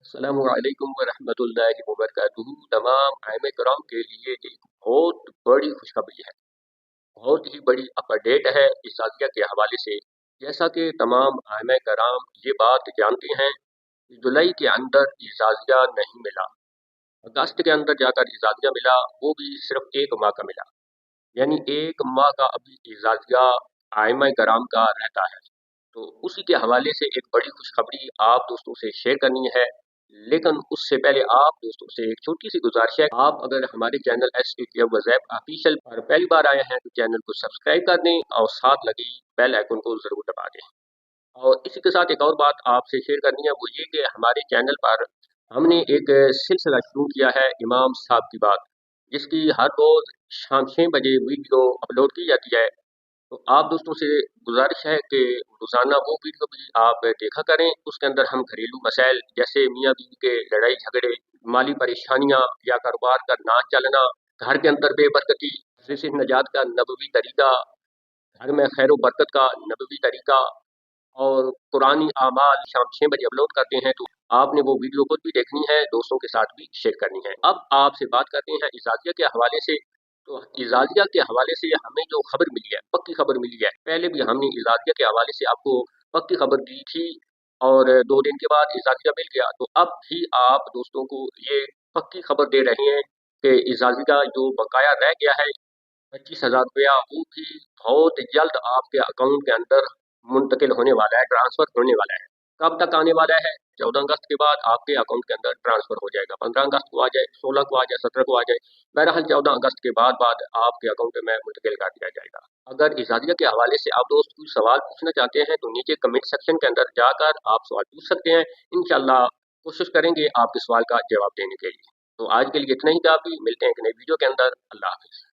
अस्सलामु अलैकुम वरहमतुल्लाहि वबरकातुहू। तमाम आइम कराम के लिए एक बहुत बड़ी खुशखबरी है, बहुत ही बड़ी अपडेट है इजाज़िया के हवाले से। जैसा कि तमाम आइम कराम ये बात जानते हैं कि जुलाई के अंदर इजाज़िया नहीं मिला, अगस्त के अंदर जाकर इजाज़िया मिला, वो भी सिर्फ एक माह का मिला। यानी एक माह का अभी इजाज़िया आइम कराम का रहता है। तो उसी के हवाले से एक बड़ी खुशखबरी आप दोस्तों से शेयर करनी है। लेकिन उससे पहले आप दोस्तों से एक छोटी सी गुजारिश है, आप अगर हमारे चैनल SKTF वज़ैफ़ ऑफिशियल पर पहली बार आए हैं तो चैनल को सब्सक्राइब कर दें और साथ लगी बेल आइकन को ज़रूर दबा दें। और इसी के साथ एक और बात आपसे शेयर करनी है, वो ये कि हमारे चैनल पर हमने एक सिलसिला शुरू किया है इमाम साहब की बात, जिसकी हर रोज़ शाम 6 बजे वीडियो अपलोड की जाती है। तो आप दोस्तों से गुजारिश है कि रोज़ाना वो वीडियो भी आप देखा करें। उसके अंदर हम घरेलू मसाइल जैसे मियाँ बीवी के लड़ाई झगड़े, माली परेशानियाँ या कारोबार का ना चलना, घर के अंदर बेबरकती से निजात का नबवी तरीका, घर में खैर बरकत का नबवी तरीका और पुरानी आमाल शाम 6 बजे अपलोड करते हैं। तो आपने वो वीडियो खुद भी देखनी है, दोस्तों के साथ भी शेयर करनी है। अब आपसे बात करते हैं इजाज़िया के हवाले से। तो इजाज़िया के हवाले से हमें जो खबर मिली है, पक्की खबर मिली है। पहले भी हमने इजाज़िया के हवाले से आपको पक्की खबर दी थी और 2 दिन के बाद इजाज़िया मिल गया। तो अब भी आप दोस्तों को ये पक्की खबर दे रहे हैं कि इजाज़िया जो बकाया रह गया है 25,000 रुपया, वो भी बहुत जल्द आपके अकाउंट के अंदर मुंतकिल होने वाला है, ट्रांसफ़र होने वाला है। कब तक आने वाला है? 14 अगस्त के बाद आपके अकाउंट के अंदर ट्रांसफ़र हो जाएगा। 15 अगस्त को आ जाए, 16 को आ जाए, 17 को आ जाए, बहरहाल 14 अगस्त के बाद आपके अकाउंट में मुंतकिल कर दिया जाएगा। अगर इजाज़िया के हवाले से आप दोस्त कोई सवाल पूछना चाहते हैं तो नीचे कमेंट सेक्शन के अंदर जाकर आप सवाल पूछ सकते हैं। इंशाअल्लाह कोशिश करेंगे आपके सवाल का जवाब देने के लिए। तो आज के लिए इतना ही काफ़ी, मिलते हैं एक नई वीडियो के अंदर। अल्लाह हाफ़िज़।